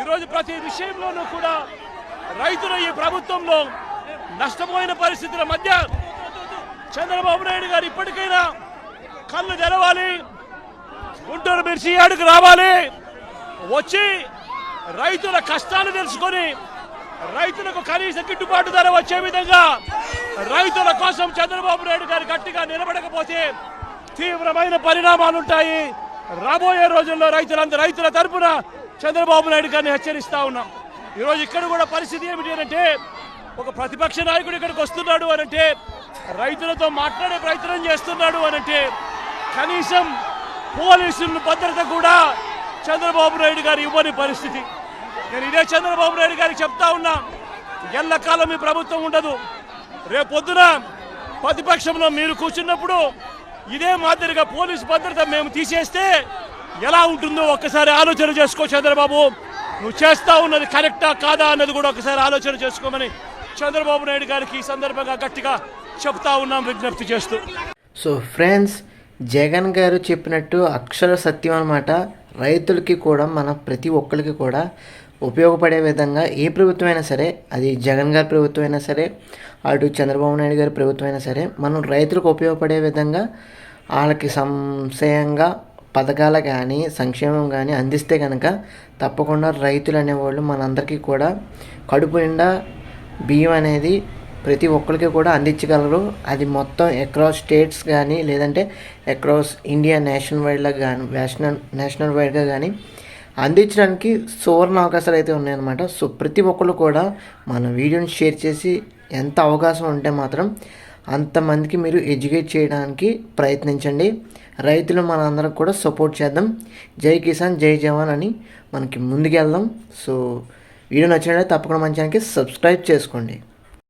ఈరోజు ప్రతి విషయంలోనూ కూడా రైతులు ఈ ప్రభుత్వంలో నష్టపోయిన పరిస్థితుల మధ్య చంద్రబాబు నాయుడు గారు ఇప్పటికైనా కళ్ళు తెరవాలి, గుంటూరు మిర్చి యార్డుకు రావాలి, వచ్చి రైతుల కష్టాలు తెలుసుకొని రైతులకు కనీస గిట్టుబాటు ధర వచ్చే విధంగా రైతుల కోసం చంద్రబాబు నాయుడు గారు గట్టిగా నిలబడకపోతే తీవ్రమైన పరిణామాలు ఉంటాయి. రాబోయే రోజుల్లో రైతుల తరపున చంద్రబాబు నాయుడు గారిని హెచ్చరిస్తా ఉన్నాం. ఈరోజు ఇక్కడ కూడా పరిస్థితి ఏమిటి అంటే, ఒక ప్రతిపక్ష నాయకుడు ఇక్కడికి వస్తున్నాడు అనంటే, రైతులతో మాట్లాడే ప్రయత్నం చేస్తున్నాడు అనంటే, కనీసం పోలీసుల భద్రత కూడా చంద్రబాబు నాయుడు గారు ఇవ్వని పరిస్థితి. నేను ఇదే చంద్రబాబు నాయుడు గారికి చెప్తా ఉన్నా, ఎల్లకాలం ఈ ప్రభుత్వం ఉండదు. రేపొద్దున ప్రతిపక్షంలో మీరు కూర్చున్నప్పుడు ఇదే మాదిరిగా పోలీసు భద్రత మేము తీసేస్తే ఎలా ఉంటుందో ఒక్కసారి ఆలోచన చేసుకో చంద్రబాబు. నువ్వు చేస్తా ఉన్నది కరెక్టా కాదా అన్నది కూడా ఒకసారి ఆలోచన చేసుకోమని చంద్రబాబు నాయుడు గారికి ఈ సందర్భంగా గట్టిగా చెప్తా ఉన్నాం, విజ్ఞప్తి చేస్తూ. సో ఫ్రెండ్స్, జగన్ గారు చెప్పినట్టు అక్షర సత్యం అన్నమాట. రైతులకి కూడా మన ప్రతి ఒక్కరికి కూడా ఉపయోగపడే విధంగా ఏ ప్రభుత్వం అయినా సరే, అది జగన్ గారి ప్రభుత్వం అయినా సరే, అటు చంద్రబాబు నాయుడు గారి ప్రభుత్వం అయినా సరే, మనం రైతులకు ఉపయోగపడే విధంగా వాళ్ళకి సంశయంగా పథకాలు కానీ సంక్షేమం కానీ అందిస్తే కనుక తప్పకుండా రైతులు అనేవాళ్ళు మనందరికీ కూడా కడుపు నిండా బియ్యం అనేది ప్రతి ఒక్కరికి కూడా అందించగలరు. అది మొత్తం అక్రాస్ స్టేట్స్ కానీ లేదంటే అక్రాస్ ఇండియా నేషనల్ వైడ్గా కానీ అందించడానికి సువర్ణ అవకాశాలు అయితే ఉన్నాయన్నమాట. సో ప్రతి ఒక్కరు కూడా మన వీడియోని షేర్ చేసి ఎంత అవకాశం ఉంటే మాత్రం అంతమందికి మీరు ఎడ్యుకేట్ చేయడానికి ప్రయత్నించండి. రైతులు మనందరం కూడా సపోర్ట్ చేద్దాం. జై కిసాన్ జై జవాన్ అని మనకి ముందుకు వెళ్దాం. సో వీడియో నచ్చినట్లయితే తప్పకుండా మన ఛానల్కి సబ్స్క్రైబ్ చేసుకోండి.